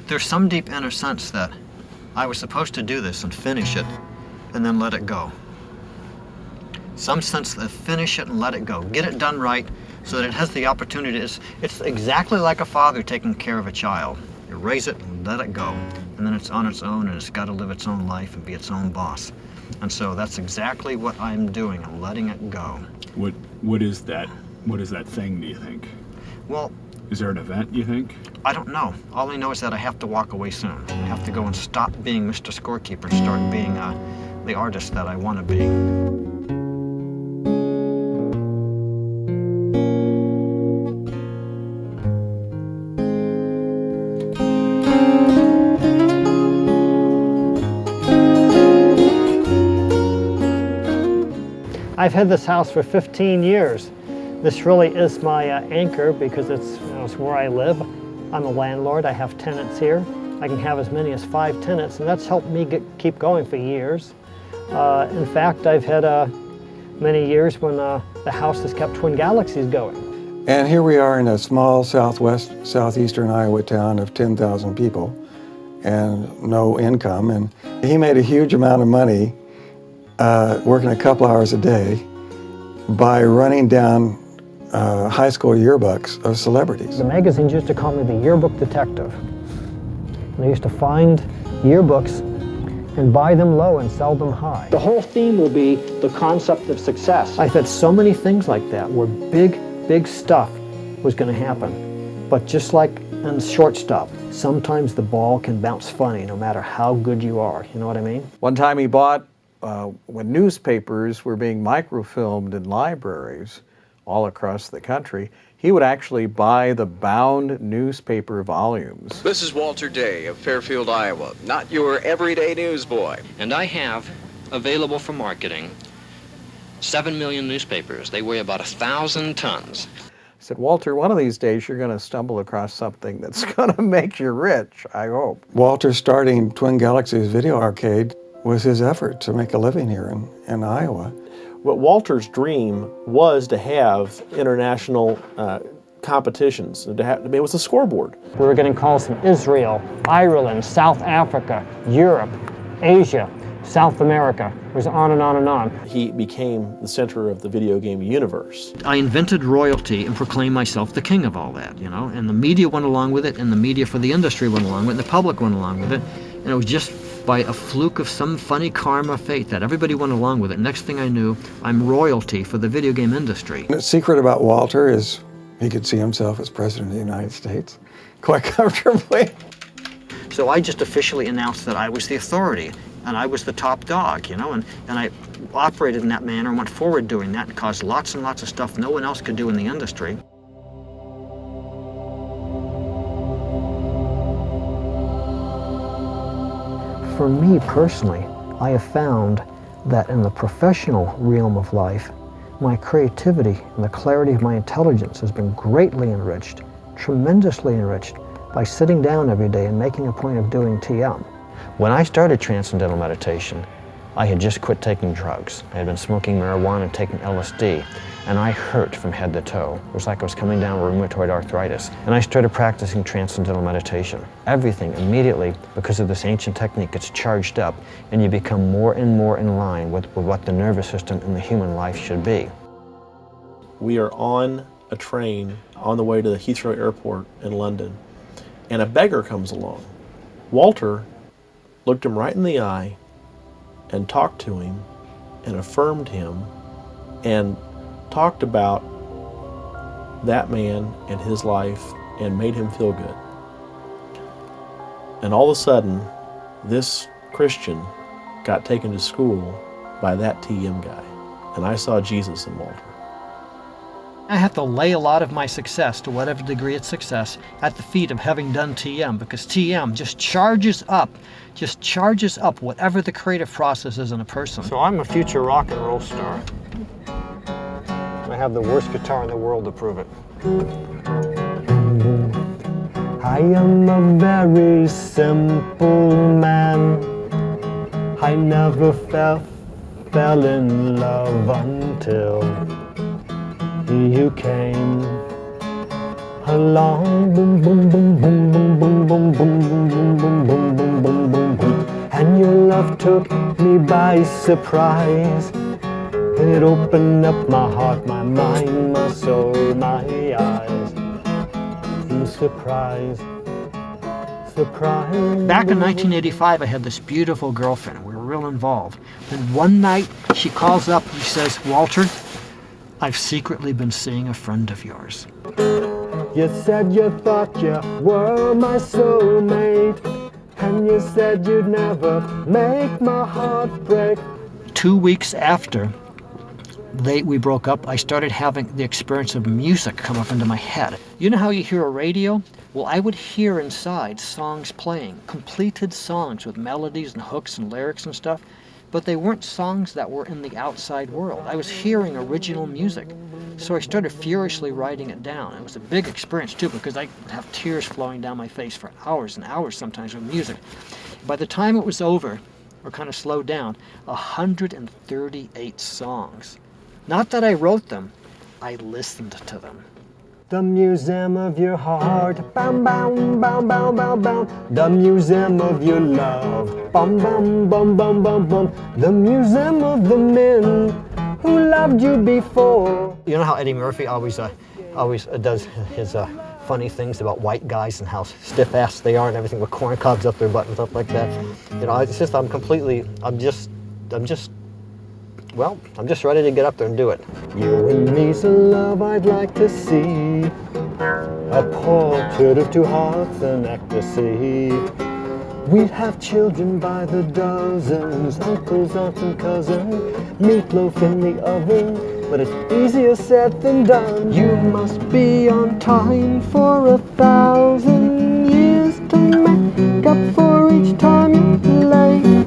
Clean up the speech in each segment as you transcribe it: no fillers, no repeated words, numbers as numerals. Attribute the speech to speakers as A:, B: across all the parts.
A: There's some deep inner sense that I was supposed to do this and finish it and then let it go. Some sense that finish it and let it go. Get it done right so that it has the opportunity. It's exactly like a father taking care of a child. You raise it and let it go. And then it's on its own and it's got to live its own life and be its own boss. And so that's exactly what I'm doing. I'm letting it go.
B: What is that? What is that thing, do you think?
A: Well,
B: is there an event, you think?
A: I don't know. All I know is that I have to walk away soon. I have to go and stop being Mr. Scorekeeper and start being the artist that I want to be.
C: I've had this house for 15 years. This really is my anchor because it's where I live. I'm a landlord. I have tenants here. I can have as many as 5 tenants, and that's helped me keep going for years. In fact, I've had many years when the house has kept Twin Galaxies going.
D: And here we are in a small southeastern Iowa town of 10,000 people and no income. And he made a huge amount of money working a couple hours a day by running down high school yearbooks of celebrities.
C: The magazines used to call me the yearbook detective. And I used to find yearbooks and buy them low and sell them high. The whole theme will be the concept of success. I've had so many things like that where big stuff was going to happen. But just like in shortstop, sometimes the ball can bounce funny no matter how good you are. You know what I mean?
E: One time he bought, when newspapers were being microfilmed in libraries all across the country, he would actually buy the bound newspaper volumes.
F: This is Walter Day of Fairfield, Iowa, not your everyday newsboy.
A: And I have available for marketing 7 million newspapers. They weigh about 1,000 tons.
E: I said, Walter, one of these days you're going to stumble across something that's going to make you rich, I hope.
D: Walter starting Twin Galaxies Video Arcade was his effort to make a living here in Iowa.
G: What Walter's dream was to have international competitions. It was a scoreboard.
C: We were getting calls from Israel, Ireland, South Africa, Europe, Asia, South America. It was on and on and on.
G: He became the center of the video game universe.
A: I invented royalty and proclaimed myself the king of all that, you know, and the media went along with it, and the media for the industry went along with it, and the public went along with it, and it was just by a fluke of some funny karma fate that everybody went along with it. Next thing I knew, I'm royalty for the video game industry.
D: The secret about Walter is he could see himself as president of the United States quite comfortably.
A: So I just officially announced that I was the authority and I was the top dog, you know, and I operated in that manner and went forward doing that and caused lots and lots of stuff no one else could do in the industry.
C: For me personally, I have found that in the professional realm of life, my creativity and the clarity of my intelligence has been greatly enriched, tremendously enriched, by sitting down every day and making a point of doing TM. When I started Transcendental Meditation, I had just quit taking drugs. I had been smoking marijuana and taking LSD, and I hurt from head to toe. It was like I was coming down with rheumatoid arthritis. And I started practicing Transcendental Meditation. Everything immediately, because of this ancient technique, gets charged up, and you become more and more in line with what the nervous system in the human life should be.
G: We are on a train on the way to the Heathrow Airport in London, and a beggar comes along. Walter looked him right in the eye and talked to him and affirmed him and talked about that man and his life and made him feel good. And all of a sudden, this Christian got taken to school by that TM guy. And I saw Jesus in Walter.
C: I have to lay a lot of my success, to whatever degree it's success, at the feet of having done TM, because TM just charges up whatever the creative process is in a person. So I'm a future rock and roll star. I have the worst guitar in the world to prove it. I am a very simple man. I never fell in love until you came along. Boom, boom, boom, boom, boom, boom, boom, boom, boom, boom. took me by surprise. It opened up my heart, my mind, my soul, my eyes. Surprise, surprise. Back in 1985, I had this beautiful girlfriend. We were real involved. And one night, she calls up and she says, Walter, I've secretly been seeing a friend of yours. You said you thought you were my soulmate, and you said you'd never make my heart break. 2 weeks after we broke up, I started having the experience of music come up into my head. You know how you hear a radio? Well, I would hear inside songs playing, completed songs with melodies and hooks and lyrics and stuff, but they weren't songs that were in the outside world. I was hearing original music. So I started furiously writing it down. It was a big experience too, because I have tears flowing down my face for hours and hours sometimes with music. By the time it was over, or kind of slowed down, 138 songs. Not that I wrote them, I listened to them. The museum of your heart, bam, bam, bam, bam, bam, bam. The museum of your love, bam, bam, bam, bam, bam, bam. The museum of the men who loved you before. You know how Eddie Murphy always does his funny things about white guys and how stiff-assed they are and everything with corn cobs up their butt and stuff like that. You know, it's just I'm just ready to get up there and do it. You and me's a love I'd like to see, a portrait of two hearts in ecstasy. We'd have children by the dozens, uncles, aunts, and cousins, meatloaf in the oven, but it's easier said than done. You must be on time for 1,000 years to make up for each time you're late.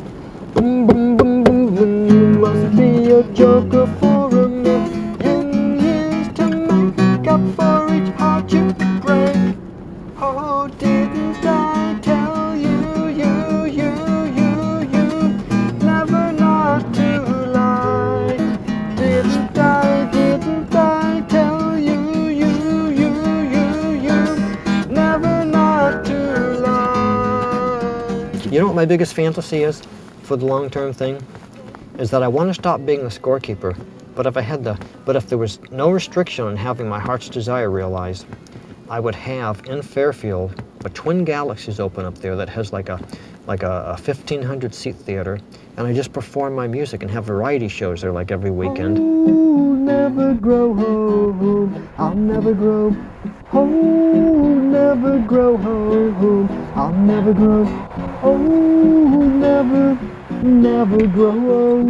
C: Boom, boom, boom, boom, boom. You must be a joker for 1,000,000 years to make up for each heart you break. Oh, didn't I tell you, never not to lie? Didn't I tell you, never not to lie? You know what my biggest fantasy is for the long-term thing? Is that I want to stop being the scorekeeper, but if there was no restriction on having my heart's desire realized, I would have in Fairfield a Twin Galaxies open up there that has like a 1,500 seat theater, and I just perform my music and have variety shows there like every weekend. Oh, never grow old, I'll never grow. Oh, never grow old, I'll never grow. Oh, never grow old.